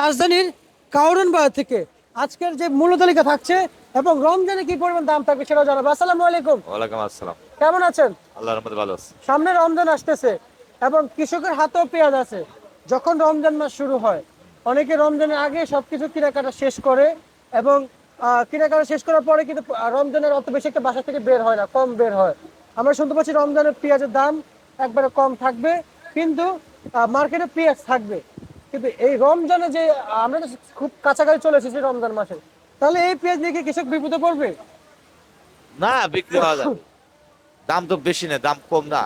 রাজধানীর কাউরন বাজার থেকে আজকের যে মূল্য তালিকা থাকছে এবং রমজানে কি পরিমাণ দাম থাকবে সেটা জানাবো। আসসালামু আলাইকুম। ওয়ালাইকুম আসসালাম। কেমন আছেন? আল্লাহর রহমতে ভালো আছি। সামনে রমজান আসতেছে এবং কৃষকের হাতেও পেঁয়াজ আছে। যখন রমজান মাস শুরু হয় অনেকে রমজানের আগে সবকিছু কেনাকাটা শেষ করে এবং কেনাকাটা শেষ করার পরে কিন্তু রমজানের অত বেশি একটা বাসা থেকে বের হয় না, কম বের হয়। আমরা শুনতে পাচ্ছি রমজানের পেঁয়াজের দাম একবারে কম থাকবে, কিন্তু মার্কেটে পেঁয়াজ থাকবে। কিন্তু এই রমজানে যে আমরা তো খুব কাছাকাছি চলে এসেছি রমজান মাসে, তাহলে এই পেঁয়াজ নিয়ে কি কৃষক বিপদে পড়বে? না, বিক্রি হওয়া যাবে। দাম তো বেশি না, দাম কম না।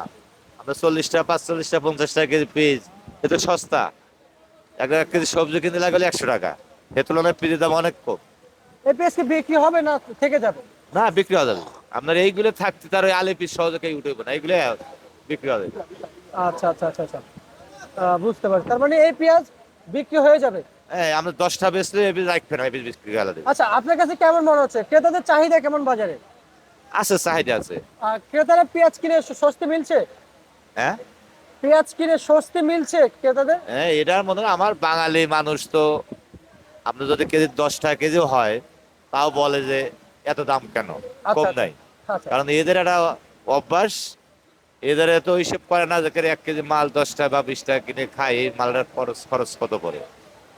আমরা 40 টাকা, 45 টাকা, 50 টাকা কেজি পেঁয়াজ, এত সস্তা। এক এক কেজি সবজি কিনতে লাগলে 100 টাকা, এ তুলনায় পেঁয়াজের দাম অনেক কম। এই পেঁয়াজ কি বিক্রি হবে না থেকে যাবে? না, বিক্রি হওয়া যাবে। আপনার এইগুলো থাকতে তার ওই আলে পিস সহজে কেউ উঠে না, এইগুলো বিক্রি হওয়া যাবে। আচ্ছা আচ্ছা আচ্ছা আচ্ছা, বুঝতে পারছি। তার মানে এই পেঁয়াজ বিক্রি হয়ে যাবে। হ্যাঁ, আমরা 10টা বেচলে এ পিস রাখবে না, এই পিস বিক্রি করে দেবে। আচ্ছা, আপনার কাছে কেমন মনে হচ্ছে ক্রেতাদের চাহিদা কেমন বাজারে? আছে, চাহিদা আছে। ক্রেতারা পেঁয়াজ কিনে স্বস্তি মিলছে? হ্যাঁ পেঁয়াজ কিনে স্বস্তি মিলছে ক্রেতাদের? হ্যাঁ, এটার মনে হয় আমার বাঙালি মানুষ তো, আপনার যদি কেজি 10 টাকা কেজিও হয়, তাও বলে যে এত দাম কেন, আচ্ছা কম আচ্ছা নাই। আচ্ছা কারণ এদের একটা অভ্যাস, এদের তো হিসেব করে না যে 1 কেজি মাল 10 টাকা বা 20 টাকা কিনে খায়, এই মালটার খরচ খরচ কত পড়ে,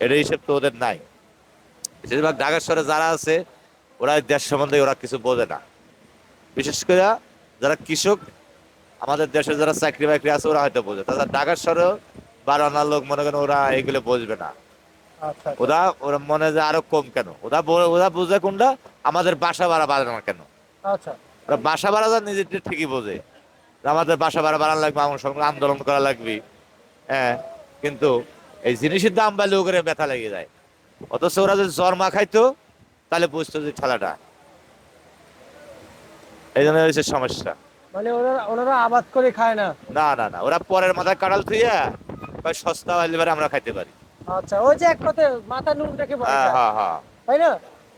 এটা হিসেব তো ওদের নাই। বেশিরভাগ ঢাকা শহরে যারা আছে, ওরা এই দেশ সম্বন্ধে ওরা কিছু বোঝে না। বিশেষ করে যারা কৃষক, আমাদের দেশে যারা চাকরি বাকরি আছে ওরা হয়তো বোঝে। তাছাড়া ঢাকা শহরেও বারোয়ানার লোক মনে করেন ওরা এগুলো বুঝবে না। আচ্ছা আচ্ছা ওরা ওরা মনে হয় যে আরো কম কেন, ওরা বুঝে কোনটা, আমাদের বাসা ভাড়া বাড়ানো কেন। আচ্ছা। ওরা বাসা ভাড়া যা নিজের ঠিকই বোঝে যে আমাদের বাসা ভাড়া বাড়ানো লাগবে, আমার সঙ্গে আন্দোলন করা লাগবে। হ্যাঁ, কিন্তু এই জিনিসের দাম বাড়লে ওখানে ব্যথা লেগে যায়। অথচ ওরা যদি জর্মা খাইতো তাহলে বুঝতো যে খেলাটা। এই জন্য হচ্ছে সমস্যা। মানে ওনারা আবাদ করে খায় না? না না না, ওরা পরের মাথায় কাঁড়াল থুইয়া সস্তা হইলে পরে আমরা খাইতে পারি। আচ্ছা, ওই যে এক কথায় মাথা নুনটাকে বলে হ্যাঁ খায়, হ্যাঁ হ্যাঁ। তাই না?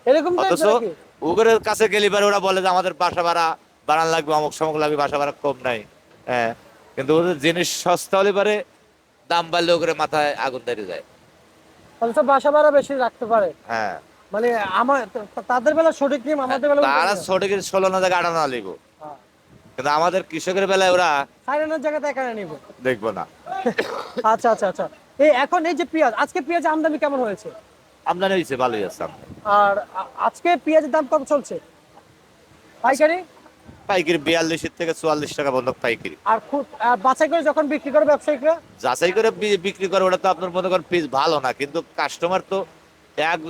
এরকম তো অথচ নাকি? উগরের কাছে গেলে পরে ওরা বলে যে আমাদের বাসা ভাড়া বাড়ান লাগবে, অমুক সমুক লাগবে, বাসা ভাড়া কম নাই। হ্যাঁ, কিন্তু ওদের জিনিস সস্তা হলে পরে দাম বাড়লে ওগরে মাথায় আগুন ধরে যায়। অথচ বাসা ভাড়া বেশি রাখতে পারে। হ্যাঁ, মানে আমার তাদের বেলা সঠিক নিয়ম, আমাদের বেলা উল্টো তারা নিয়ম। ছোট কিছু 16 না 18 লিব, হ্যাঁ, কিন্তু আমাদের কৃষকের বেলায় ওরা সাইরেনের জায়গাতে এখানে নিব। দেখবো না। আচ্ছা আচ্ছা আচ্ছা। এখন এই যে পেঁয়াজ, আজকে পেঁয়াজ আমদানি কেমন হয়েছে? আমদানি হয়েছে, ভালোই আছে আমদানি। আর আজকে পেঁয়াজের দাম কত চলছে পাইকারি? পাইকারি 42 থেকে 44 টাকা বন্ধক পাইকারি। আর খুব বাছাই করে যখন বিক্রি করে ব্যবসায়িকরা? যাচাই করে বিক্রি করে, ওটা তো আপনার মনে করেন পিস ভালো না, কিন্তু কাস্টমার তো এক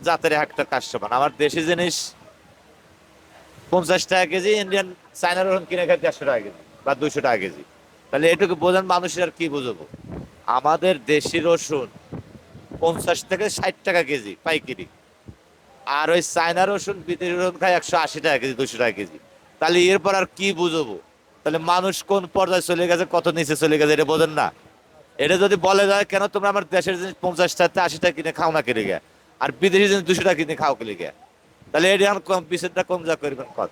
জাতের একটা কাস্টমার। আমার দেশি জিনিস 50 টাকা কেজি, ইন্ডিয়ান চায়না রসুন কিনে খাই 150 টাকা কেজি বা 200 টাকা কেজি। তাহলে এটুকু বোঝেন, মানুষের আর কি বুঝবো। আমাদের দেশি রসুন 50 থেকে 60 টাকা কেজি পাইকারি, আর ওই চায়না রসুন বিদেশি রসুন খায় 180 টাকা কেজি, 200 টাকা কেজি। তাহলে এরপর আর কি বুঝবো? তাহলে মানুষ কোন পর্যায়ে চলে গেছে, কত নিচে চলে গেছে, এটা বোঝেন না। এটা যদি বলে যায় কেন তোমরা আমার দেশের জিনিস 50 টাকা 80 টাকা কিনে খাও না কিনে গে, আর বিদেশি জিনিস 200 টাকা কিনে খাও কিনে গে, তাহলে এটা কম বিষয়টা কম যা করবেন কত।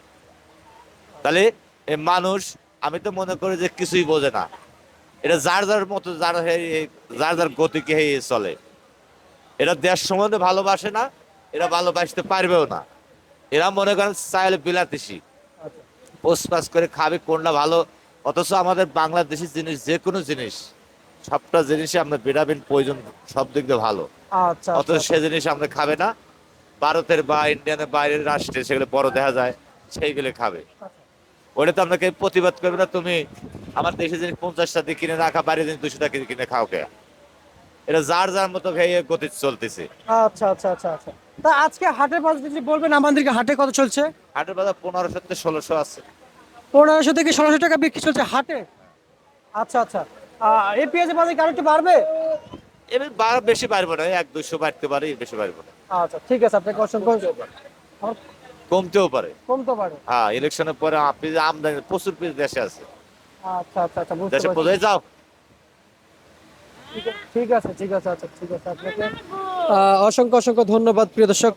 তাহলে এই মানুষ, আমি তো মনে করি যে কিছুই বোঝে না। এটা যার যার মতো, যার যার গতিকে চলে। এরা দেশ সম্বন্ধে ভালোবাসে না, এরা ভালোবাসতে পারবেও না। এরা মনে করেন চাইলে বিলাতিসি আচ্ছা পোস্টপাস করে খাবে কোনটা ভালো। অথচ আমাদের বাংলাদেশি জিনিস, যে কোনো জিনিস, সবটা জিনিসই আপনার ভিটামিন প্রয়োজন, সব দিক দিয়ে ভালো। আচ্ছা অথচ আচ্ছা। সে জিনিস আমরা খাবে না। ভারতের বা ইন্ডিয়ানের বাইরের রাষ্ট্রে সেগুলো বড় দেখা যায়, সেইগুলো খাবে। ওটা তো আপনাকে প্রতিবাদ করবে না, তুমি আমার দেশে জিনিস 50 টাকা দিয়ে কিনে রাখা, বাইরের জিনিস 200 টাকা কেজি কিনে খাও কে। এটা যার যার মতো খেয়ে গতি চলতেছে। আচ্ছা আচ্ছা আচ্ছা আচ্ছা। তা আজকে হাটের বাজার যদি বলবেন আমাদেরকে, হাটে কত চলছে? হাটের বাজার 1500 থেকে 1600 আছে। 1500 থেকে 1600 টাকা বিক্রি চলছে হাটে? আচ্ছা আচ্ছা। এই পেঁয়াজের বাজার কি আরেকটু বাড়বে? এবার বেশি পারবো না, 100-200 বাড়তে পারে, বেশি পারবো না। আচ্ছা ঠিক আছে, আপনাকে অসংখ্য কমতেও পারে। কমতে পারে। হ্যাঁ, ইলেকশনের পরে আপনি আমদানি প্রচুর পিস দেশে আছে, আচ্ছা আচ্ছা আচ্ছা, বুঝতে দেশে পারছি। বোঝাই যাও। ঠিক আছে ঠিক আছে, আচ্ছা ঠিক আছে। আপনাকে অসংখ্য অসংখ্য ধন্যবাদ প্রিয় দর্শক।